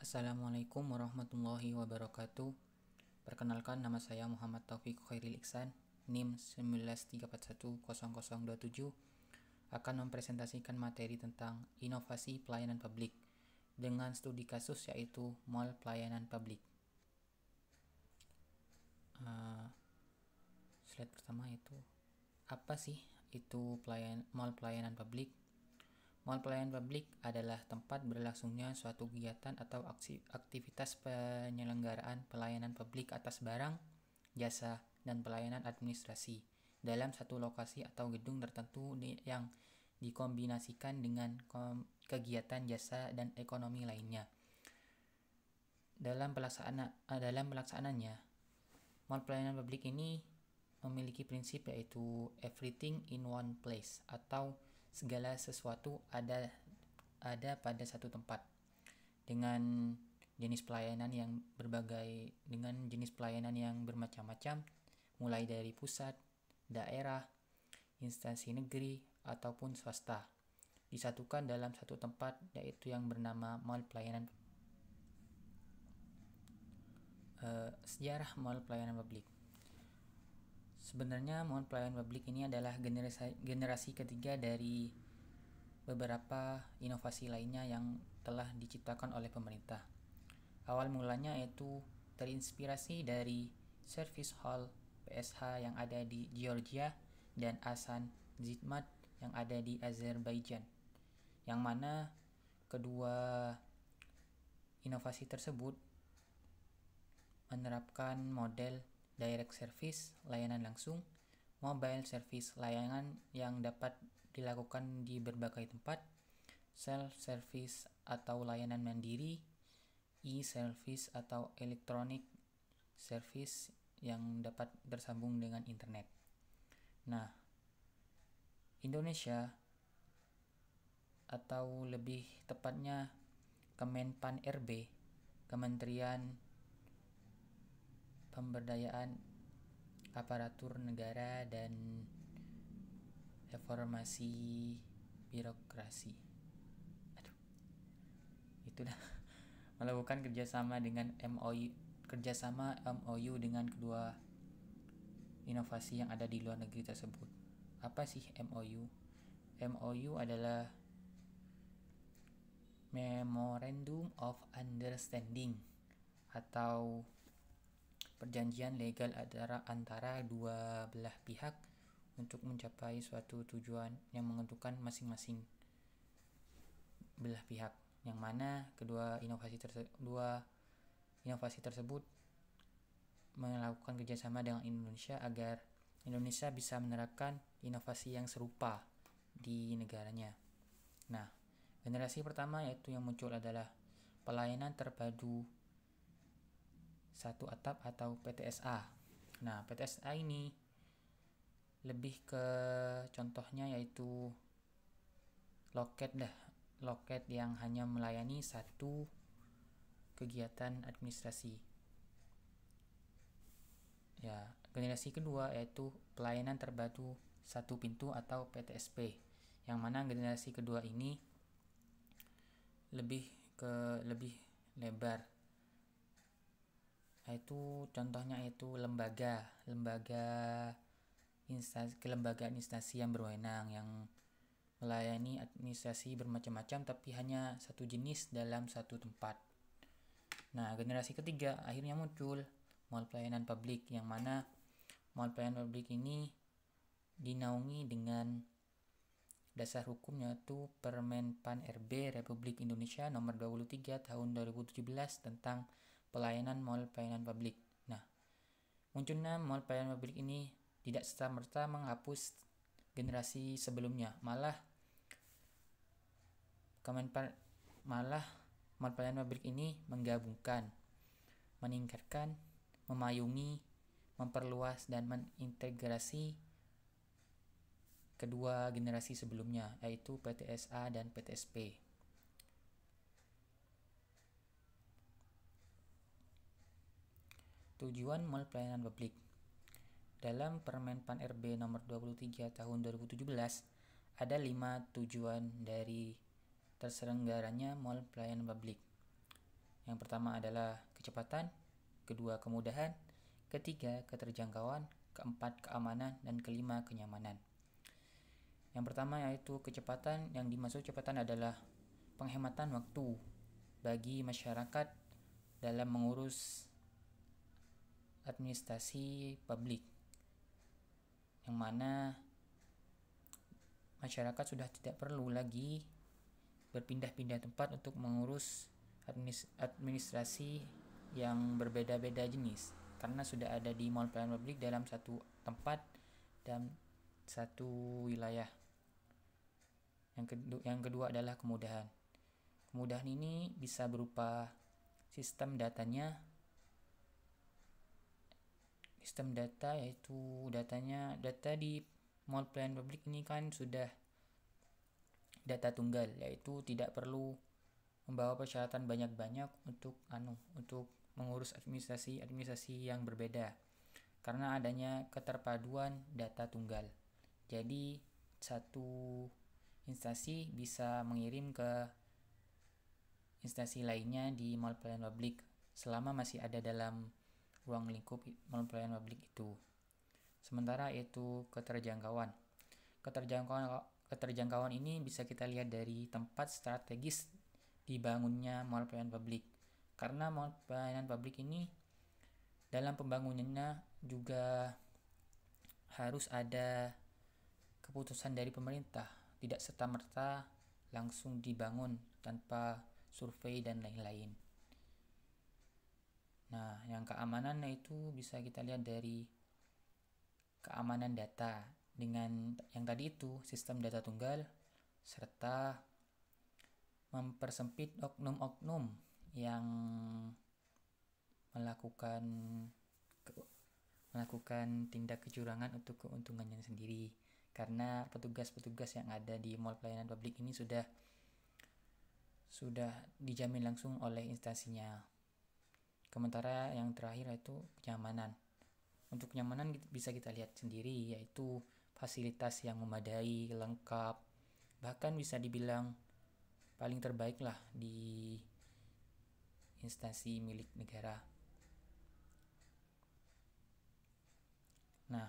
Assalamualaikum warahmatullahi wabarakatuh. Perkenalkan, nama saya Muhammad Taufik Khairil Iksan, NIM 193410027, akan mempresentasikan materi tentang inovasi pelayanan publik dengan studi kasus yaitu Mall Pelayanan Publik. Slide pertama itu apa sih itu Mall Pelayanan Publik? Mall pelayanan publik adalah tempat berlangsungnya suatu kegiatan atau aktivitas penyelenggaraan pelayanan publik atas barang, jasa, dan pelayanan administrasi dalam satu lokasi atau gedung tertentu yang dikombinasikan dengan kegiatan jasa dan ekonomi lainnya. Dalam pelaksanaannya, mall pelayanan publik ini memiliki prinsip yaitu everything in one place atau segala sesuatu ada pada satu tempat dengan jenis pelayanan yang bermacam-macam, mulai dari pusat, daerah, instansi negeri ataupun swasta, disatukan dalam satu tempat yaitu yang bernama mall pelayanan. Sejarah mall pelayanan publik. Sebenarnya mall pelayanan publik ini adalah generasi ketiga dari beberapa inovasi lainnya yang telah diciptakan oleh pemerintah. Awal mulanya yaitu terinspirasi dari Service Hall PSH yang ada di Georgia dan Asan Zitmat yang ada di Azerbaijan, yang mana kedua inovasi tersebut menerapkan model direct service, layanan langsung, mobile service, layanan yang dapat dilakukan di berbagai tempat, self-service atau layanan mandiri, e-service atau electronic service yang dapat tersambung dengan internet. Nah, Indonesia atau lebih tepatnya Kemenpan RB, Kementerian Pemberdayaan Aparatur Negara dan Reformasi Birokrasi. Itu dah melakukan kerjasama MOU dengan kedua inovasi yang ada di luar negeri tersebut. Apa sih MOU? MOU adalah Memorandum of Understanding atau perjanjian legal antara dua belah pihak untuk mencapai suatu tujuan yang menguntungkan masing-masing belah pihak, yang mana kedua inovasi tersebut melakukan kerjasama dengan Indonesia agar Indonesia bisa menerapkan inovasi yang serupa di negaranya. Nah, generasi pertama yaitu yang muncul adalah pelayanan terpadu satu atap atau PTSA. Nah, PTSA ini lebih ke contohnya yaitu loket yang hanya melayani satu kegiatan administrasi. Ya, generasi kedua yaitu pelayanan terpadu satu pintu atau PTSP, yang mana generasi kedua ini lebih lebar, yaitu contohnya yaitu kelembagaan instansi yang berwenang yang melayani administrasi bermacam-macam tapi hanya satu jenis dalam satu tempat. Nah, generasi ketiga akhirnya muncul mall pelayanan publik, yang mana mall pelayanan publik ini dinaungi dengan dasar hukum yaitu Permen Pan RB Republik Indonesia nomor 23 tahun 2017 tentang pelayanan mall pelayanan publik. Nah, munculnya mall pelayanan publik ini tidak serta-merta menghapus generasi sebelumnya, malah mall pelayanan publik ini menggabungkan, meningkatkan, memayungi, memperluas dan mengintegrasi kedua generasi sebelumnya yaitu PTSA dan PTSP. Tujuan mall pelayanan publik. Dalam Permen Pan RB nomor 23 tahun 2017 ada 5 tujuan dari terselenggaranya mall pelayanan publik. Yang pertama adalah kecepatan, kedua kemudahan, ketiga keterjangkauan, keempat keamanan, dan kelima kenyamanan. Yang pertama yaitu kecepatan. Yang dimaksud kecepatan adalah penghematan waktu bagi masyarakat dalam mengurus administrasi publik, yang mana masyarakat sudah tidak perlu lagi berpindah-pindah tempat untuk mengurus administrasi yang berbeda-beda jenis, karena sudah ada di mall pelayanan publik dalam satu tempat dan satu wilayah. Yang kedua adalah kemudahan. Kemudahan ini bisa berupa sistem data, yaitu data di mall pelayanan publik ini kan sudah data tunggal, yaitu tidak perlu membawa persyaratan banyak-banyak untuk mengurus administrasi yang berbeda, karena adanya keterpaduan data tunggal. Jadi satu instansi bisa mengirim ke instansi lainnya di mall pelayanan publik selama masih ada dalam ruang lingkup mall pelayanan publik itu. Sementara itu keterjangkauan. Keterjangkauan ini bisa kita lihat dari tempat strategis dibangunnya mall pelayanan publik. Karena mall pelayanan publik ini dalam pembangunannya juga harus ada keputusan dari pemerintah, tidak serta-merta langsung dibangun tanpa survei dan lain-lain. Nah, yang keamanan itu bisa kita lihat dari keamanan data dengan yang tadi itu sistem data tunggal, serta mempersempit oknum-oknum yang melakukan tindak kecurangan untuk keuntungannya sendiri, karena petugas-petugas yang ada di mall pelayanan publik ini sudah dijamin langsung oleh instansinya. Sementara yang terakhir yaitu kenyamanan. Untuk kenyamanan bisa kita lihat sendiri, yaitu fasilitas yang memadai, lengkap, bahkan bisa dibilang paling terbaik lah di instansi milik negara. Nah,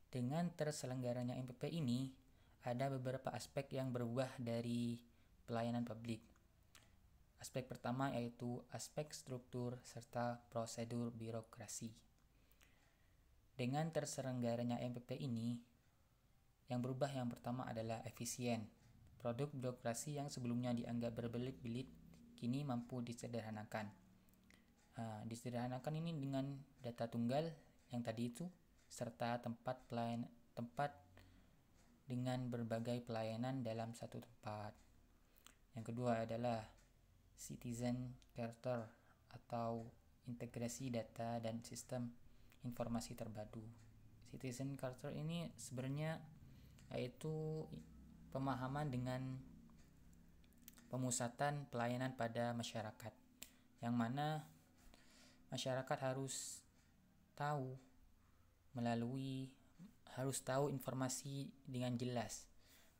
dengan terselenggaranya MPP ini, ada beberapa aspek yang berubah dari pelayanan publik. Aspek pertama yaitu aspek struktur serta prosedur birokrasi. Dengan terselenggaranya MPP ini, yang berubah yang pertama adalah efisien. Produk birokrasi yang sebelumnya dianggap berbelit-belit kini mampu disederhanakan. Disederhanakan ini dengan data tunggal yang tadi itu, serta tempat dengan berbagai pelayanan dalam satu tempat. Yang kedua adalah citizen charter atau integrasi data dan sistem informasi terpadu. Citizen charter ini sebenarnya yaitu pemahaman dengan pemusatan pelayanan pada masyarakat, yang mana masyarakat harus tahu informasi dengan jelas,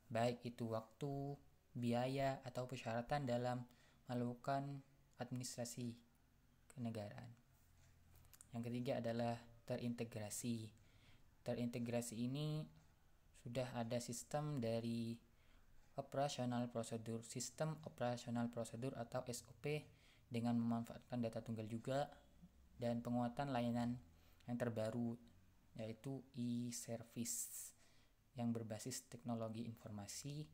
baik itu waktu, biaya, atau persyaratan dalam melakukan administrasi kenegaraan. Yang ketiga adalah terintegrasi. Terintegrasi ini sudah ada sistem sistem operasional prosedur atau SOP dengan memanfaatkan data tunggal juga, dan penguatan layanan yang terbaru yaitu e-service yang berbasis teknologi informasi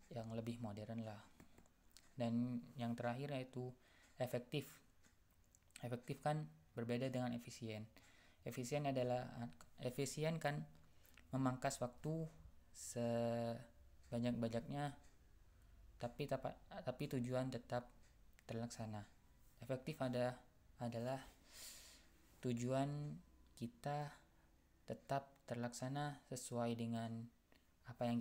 yang lebih modern lah. Dan yang terakhir yaitu efektif. Efektif kan berbeda dengan efisien. Efisien kan memangkas waktu sebanyak-banyaknya, tapi tujuan tetap terlaksana. Efektif adalah tujuan kita tetap terlaksana sesuai dengan apa yang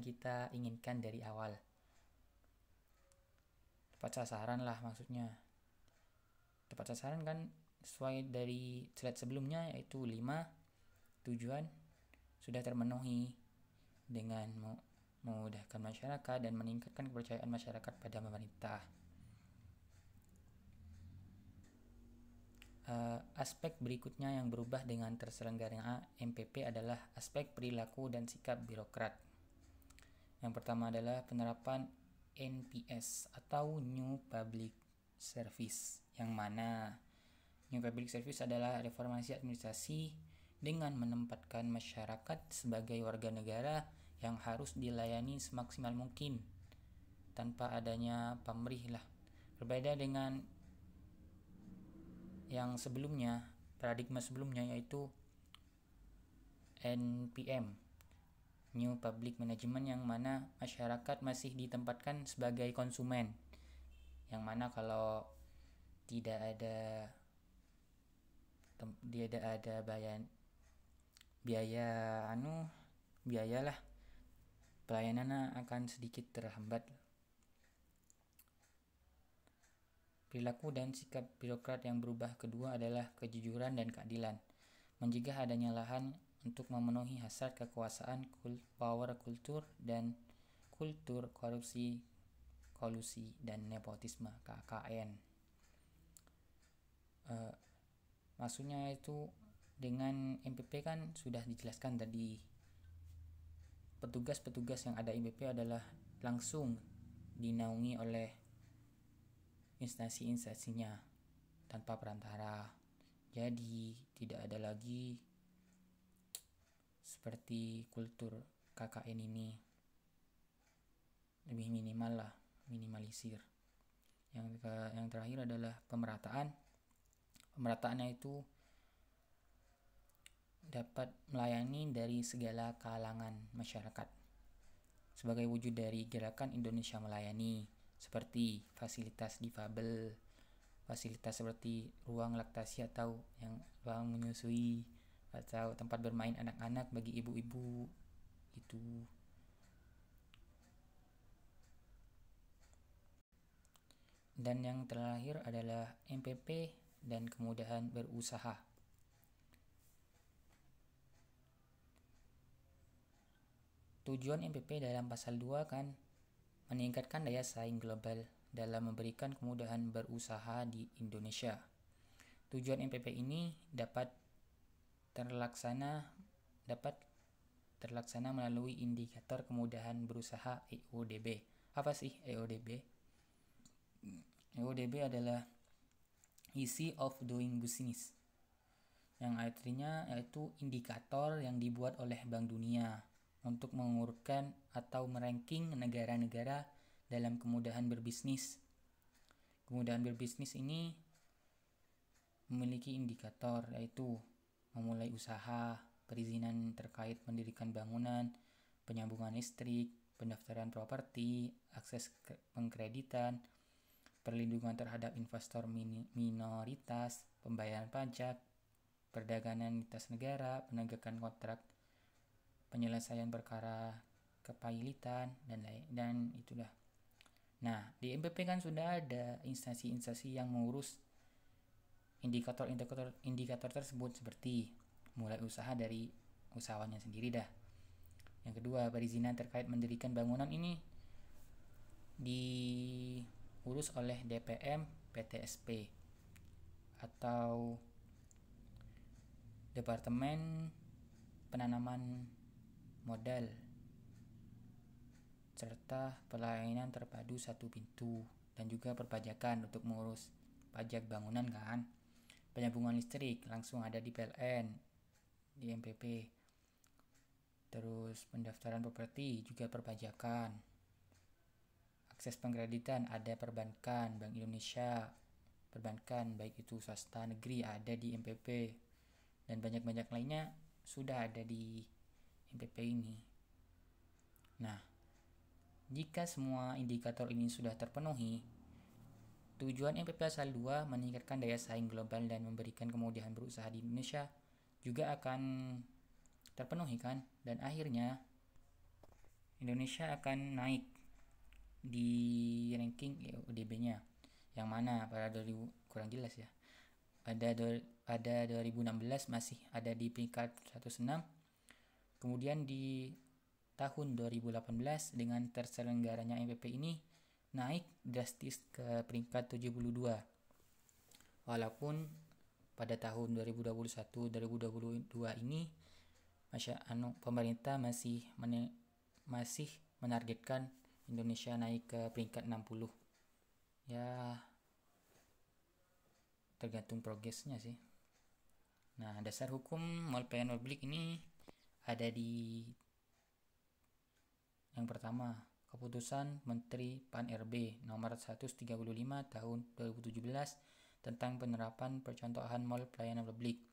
kita inginkan dari awal. Tepat sasaran lah maksudnya. Tepat sasaran kan sesuai dari slide sebelumnya, yaitu 5 tujuan sudah termenuhi dengan memudahkan masyarakat, dan meningkatkan kepercayaan masyarakat pada pemerintah. Aspek berikutnya yang berubah dengan terselenggaranya MPP adalah aspek perilaku dan sikap birokrat. Yang pertama adalah penerapan NPS atau New Public Service, yang mana New Public Service adalah reformasi administrasi dengan menempatkan masyarakat sebagai warga negara yang harus dilayani semaksimal mungkin tanpa adanya pamrih lah. Berbeda dengan yang sebelumnya, paradigma sebelumnya, yaitu NPM, New Public Management, yang mana masyarakat masih ditempatkan sebagai konsumen, yang mana kalau tidak ada biaya lah, pelayanannya akan sedikit terhambat. Perilaku dan sikap birokrat yang berubah kedua adalah kejujuran dan keadilan, mencegah adanya lahan untuk memenuhi hasrat kekuasaan, power kultur, dan kultur korupsi, kolusi, dan nepotisme KKN. Maksudnya itu dengan MPP kan sudah dijelaskan tadi, petugas-petugas yang ada MPP adalah langsung dinaungi oleh instansi-instansinya tanpa perantara. Jadi tidak ada lagi seperti kultur KKN ini, lebih minimal lah, minimalisir. Yang terakhir adalah pemerataan. Pemerataannya itu dapat melayani dari segala kalangan masyarakat sebagai wujud dari gerakan Indonesia Melayani, seperti fasilitas difabel, fasilitas seperti ruang laktasi atau yang ruang menyusui, atau tempat bermain anak-anak bagi ibu-ibu itu. Dan yang terakhir adalah MPP dan kemudahan berusaha. Tujuan MPP dalam pasal 2 kan meningkatkan daya saing global dalam memberikan kemudahan berusaha di Indonesia. Tujuan MPP ini dapat terlaksana melalui indikator kemudahan berusaha EODB. Apa sih EODB? EODB adalah Easy of Doing Business, yang artinya yaitu indikator yang dibuat oleh Bank Dunia untuk mengurutkan atau meranking negara-negara dalam kemudahan berbisnis. Kemudahan berbisnis ini memiliki indikator, yaitu memulai usaha, perizinan terkait mendirikan bangunan, penyambungan listrik, pendaftaran properti, akses pengkreditan, perlindungan terhadap investor minoritas, pembayaran pajak, perdagangan lintas negara, penegakan kontrak, penyelesaian perkara kepailitan, dan itulah. Nah, di MPP kan sudah ada instansi-instansi yang mengurus indikator tersebut, seperti mulai usaha dari usahawannya sendiri dah. Yang kedua, perizinan terkait mendirikan bangunan ini diurus oleh DPM PTSP atau Departemen Penanaman Modal serta pelayanan terpadu satu pintu, dan juga perpajakan untuk mengurus pajak bangunan kan. Penyambungan listrik langsung ada di PLN, di MPP. Terus pendaftaran properti juga perpajakan. Akses pengkreditan ada perbankan, Bank Indonesia, perbankan baik itu swasta negeri ada di MPP, dan banyak-banyak lainnya sudah ada di MPP ini. Nah, jika semua indikator ini sudah terpenuhi, tujuan MPP pasal 2 meningkatkan daya saing global dan memberikan kemudahan berusaha di Indonesia juga akan terpenuhi kan, dan akhirnya Indonesia akan naik di ranking EODB-nya, yang mana pada 2000 kurang jelas ya. Pada 2016 masih ada di peringkat 106. Kemudian di tahun 2018 dengan terselenggaranya MPP ini naik drastis ke peringkat 72. Walaupun pada tahun 2021-2022 ini pemerintah masih menargetkan Indonesia naik ke peringkat 60. Ya, tergantung progresnya sih. Nah, dasar hukum mall pelayanan publik ini ada di yang pertama, Keputusan Menteri Pan-RB nomor 135 tahun 2017 tentang penerapan percontohan mall pelayanan publik.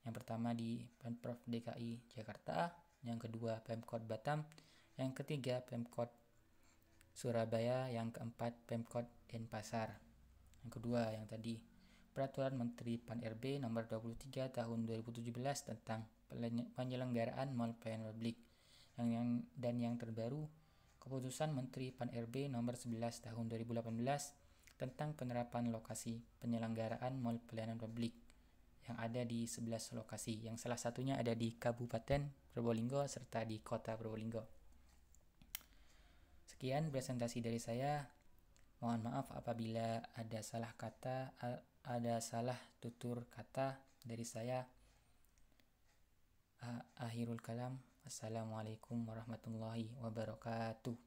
Yang pertama di Pemprov DKI Jakarta, yang kedua Pemkot Batam, yang ketiga Pemkot Surabaya, yang keempat Pemkot Denpasar. Yang kedua yang tadi Peraturan Menteri Pan-RB nomor 23 tahun 2017 tentang penyelenggaraan mall pelayanan publik. Dan yang terbaru Keputusan Menteri Pan-RB nomor 11 tahun 2018 tentang penerapan lokasi penyelenggaraan mall pelayanan publik yang ada di 11 lokasi, yang salah satunya ada di Kabupaten Probolinggo serta di Kota Probolinggo. Sekian presentasi dari saya. Mohon maaf apabila ada salah kata, ada salah tutur kata dari saya. Akhirul kalam. Assalamualaikum warahmatullahi wabarakatuh.